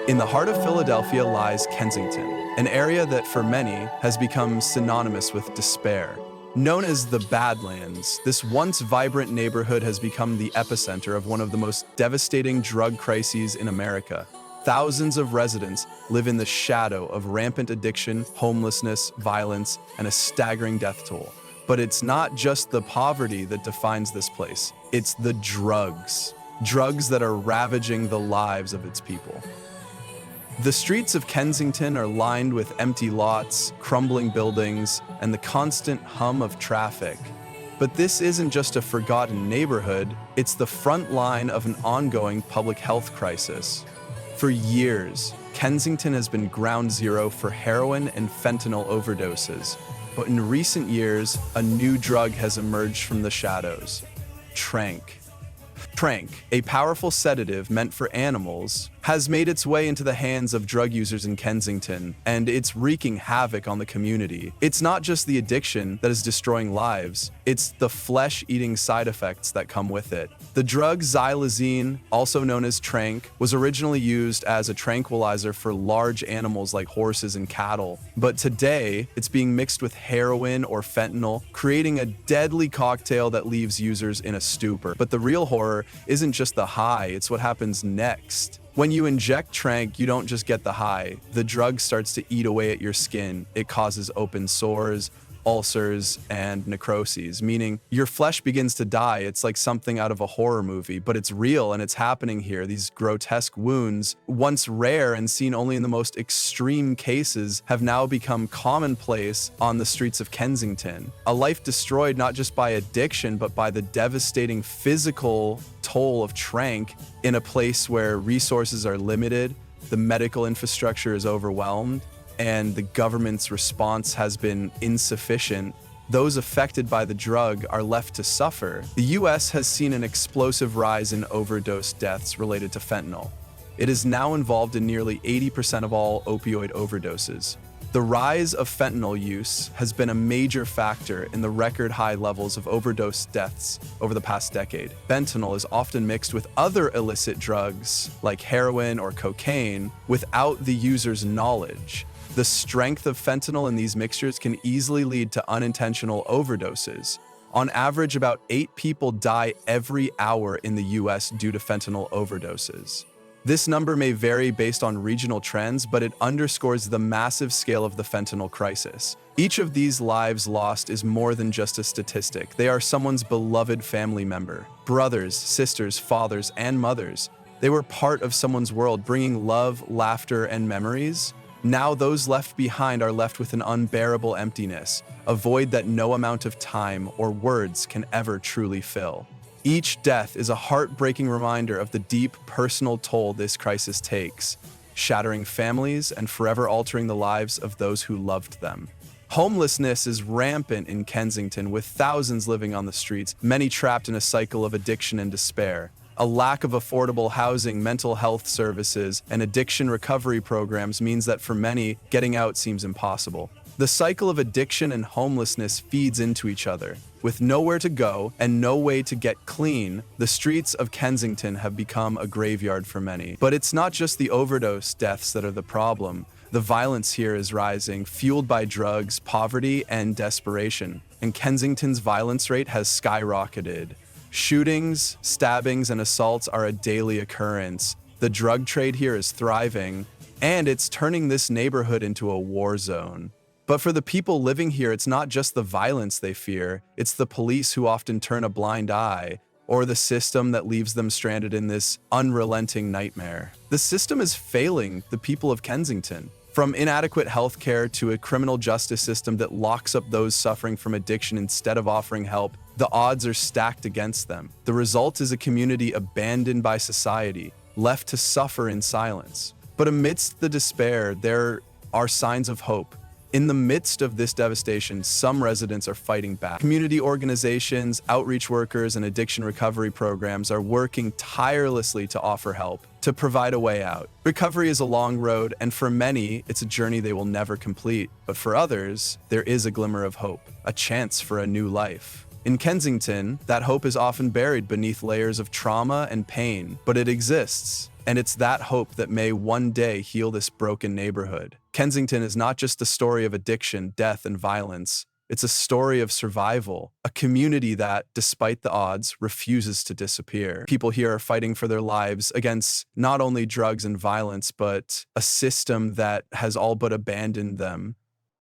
In the heart of Philadelphia lies Kensington, an area that for many has become synonymous with despair. Known as the Badlands, this once vibrant neighborhood has become the epicenter of one of the most devastating drug crises in America. Thousands of residents live in the shadow of rampant addiction, homelessness, violence, and a staggering death toll. But it's not just the poverty that defines this place, it's the drugs. Drugs that are ravaging the lives of its people. The streets of Kensington are lined with empty lots, crumbling buildings, and the constant hum of traffic. But this isn't just a forgotten neighborhood, it's the front line of an ongoing public health crisis. For years, Kensington has been ground zero for heroin and fentanyl overdoses. But in recent years, a new drug has emerged from the shadows: Tranq. Tranq, a powerful sedative meant for animals, has made its way into the hands of drug users in Kensington, and it's wreaking havoc on the community. It's not just the addiction that is destroying lives, it's the flesh-eating side effects that come with it. The drug xylazine, also known as Tranq, was originally used as a tranquilizer for large animals like horses and cattle. But today, it's being mixed with heroin or fentanyl, creating a deadly cocktail that leaves users in a stupor. But the real horror isn't just the high, it's what happens next. When you inject Tranq, you don't just get the high. The drug starts to eat away at your skin. It causes open sores, ulcers, and necroses, meaning your flesh begins to die. It's like something out of a horror movie, but it's real and it's happening here. These grotesque wounds, once rare and seen only in the most extreme cases, have now become commonplace on the streets of Kensington. A life destroyed not just by addiction, but by the devastating physical toll of Tranq in a place where resources are limited, the medical infrastructure is overwhelmed, and the government's response has been insufficient. Those affected by the drug are left to suffer. The US has seen an explosive rise in overdose deaths related to fentanyl. It is now involved in nearly 80% of all opioid overdoses. The rise of fentanyl use has been a major factor in the record high levels of overdose deaths over the past decade. Fentanyl is often mixed with other illicit drugs like heroin or cocaine without the user's knowledge. The strength of fentanyl in these mixtures can easily lead to unintentional overdoses. On average, about 8 people die every hour in the US due to fentanyl overdoses. This number may vary based on regional trends, but it underscores the massive scale of the fentanyl crisis. Each of these lives lost is more than just a statistic. They are someone's beloved family member, brothers, sisters, fathers, and mothers. They were part of someone's world, bringing love, laughter, and memories. Now those left behind are left with an unbearable emptiness, a void that no amount of time or words can ever truly fill. Each death is a heartbreaking reminder of the deep personal toll this crisis takes, shattering families and forever altering the lives of those who loved them. Homelessness is rampant in Kensington, with thousands living on the streets, many trapped in a cycle of addiction and despair. A lack of affordable housing, mental health services, and addiction recovery programs means that for many, getting out seems impossible. The cycle of addiction and homelessness feeds into each other. With nowhere to go and no way to get clean, the streets of Kensington have become a graveyard for many. But it's not just the overdose deaths that are the problem. The violence here is rising, fueled by drugs, poverty, and desperation. And Kensington's violence rate has skyrocketed. Shootings, stabbings, and assaults are a daily occurrence. The drug trade here is thriving, and it's turning this neighborhood into a war zone. But for the people living here, it's not just the violence they fear, it's the police who often turn a blind eye, or the system that leaves them stranded in this unrelenting nightmare. The system is failing the people of Kensington. From inadequate healthcare to a criminal justice system that locks up those suffering from addiction instead of offering help, the odds are stacked against them. The result is a community abandoned by society, left to suffer in silence. But amidst the despair, there are signs of hope. In the midst of this devastation, some residents are fighting back. Community organizations, outreach workers, and addiction recovery programs are working tirelessly to offer help, to provide a way out. Recovery is a long road, and for many, it's a journey they will never complete. But for others, there is a glimmer of hope, a chance for a new life. In Kensington, that hope is often buried beneath layers of trauma and pain, but it exists. And it's that hope that may one day heal this broken neighborhood. Kensington is not just a story of addiction, death, and violence. It's a story of survival, a community that, despite the odds, refuses to disappear. People here are fighting for their lives against not only drugs and violence, but a system that has all but abandoned them.